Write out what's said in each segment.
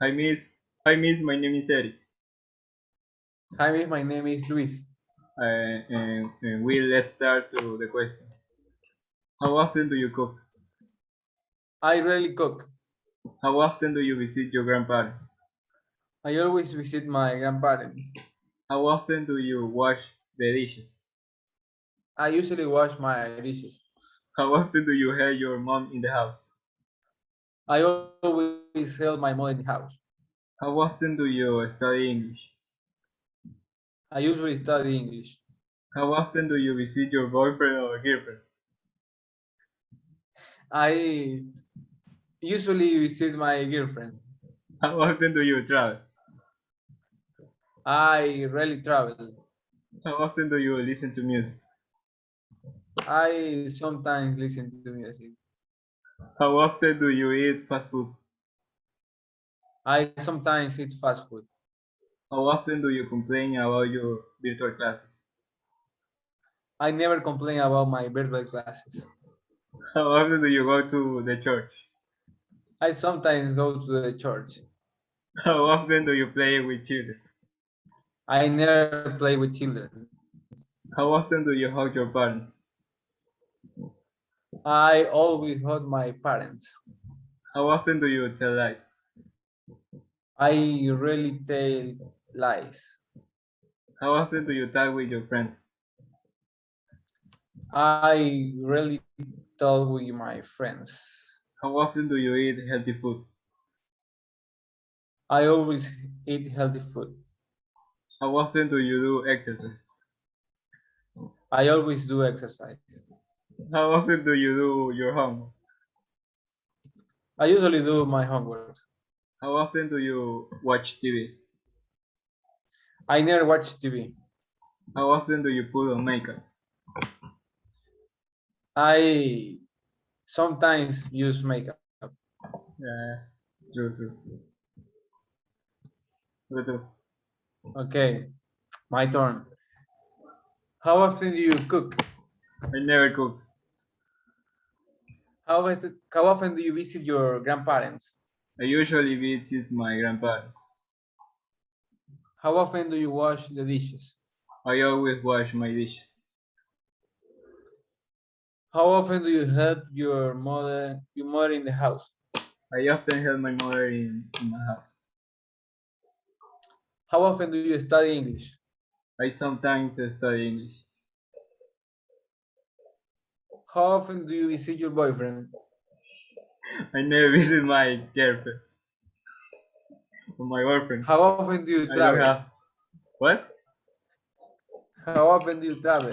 Hi, miss. Hi, miss. My name is Eric. Hi, miss. My name is Luis. And let's start to the question. How often do you cook? I rarely cook. How often do you visit your grandparents? I always visit my grandparents. How often do you wash the dishes? I usually wash my dishes. How often do you help your mom in the house? I always help my mother in the house. How often do you study English? I usually study English. How often do you visit your boyfriend or girlfriend? I usually visit my girlfriend. How often do you travel? I rarely travel. How often do you listen to music? I sometimes listen to music. How often do you eat fast food? I sometimes eat fast food. How often do you complain about your virtual classes? I never complain about my virtual classes. How often do you go to the church? I sometimes go to the church. How often do you play with children? I never play with children. How often do you hug your parents? I always hug my parents. How often do you tell lies? I really tell lies. How often do you talk with your friends? I really talk with my friends. How often do you eat healthy food? I always eat healthy food. How often do you do exercise? I always do exercise. How often do you do your homework? I usually do my homework. How often do you watch TV? I never watch TV. How often do you put on makeup? I sometimes use makeup. Yeah, true, true. True, true. Okay, my turn. How often do you cook? I never cook. How often do you visit your grandparents? I usually visit my grandparents. How often do you wash the dishes? I always wash my dishes. How often do you help your mother in the house? I often help my mother in my house. How often do you study English? I sometimes study English. How often do you visit your boyfriend? I never visit my girlfriend or my boyfriend. How often do you I don't travel? have. What? How often do you travel?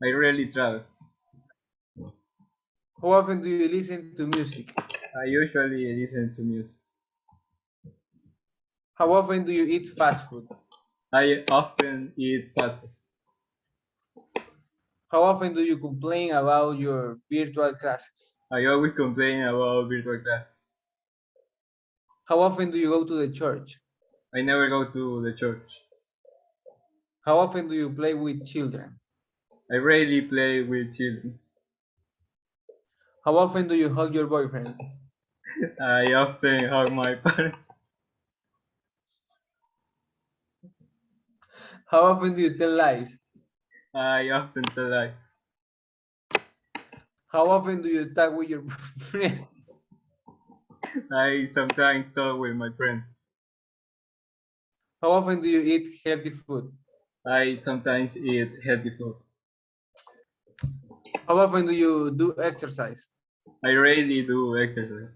I rarely travel. How often do you listen to music? I usually listen to music. How often do you eat fast food? I often eat fast food. How often do you complain about your virtual classes? I always complain about virtual classes. How often do you go to the church? I never go to the church. How often do you play with children? I rarely play with children. How often do you hug your boyfriend? I often hug my parents. How often do you tell lies? I often tell lies. How often do you talk with your friends? I sometimes talk with my friends. How often do you eat healthy food? I sometimes eat healthy food. How often do you do exercise? I rarely do exercise.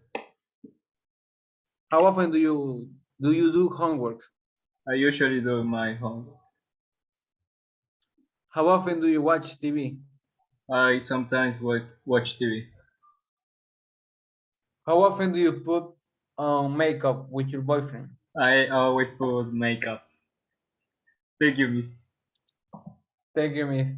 How often do you do homework? I usually do my homework. How often do you watch TV? I sometimes watch TV. How often do you put on makeup with your boyfriend? I always put makeup. Thank you, miss. Thank you, miss.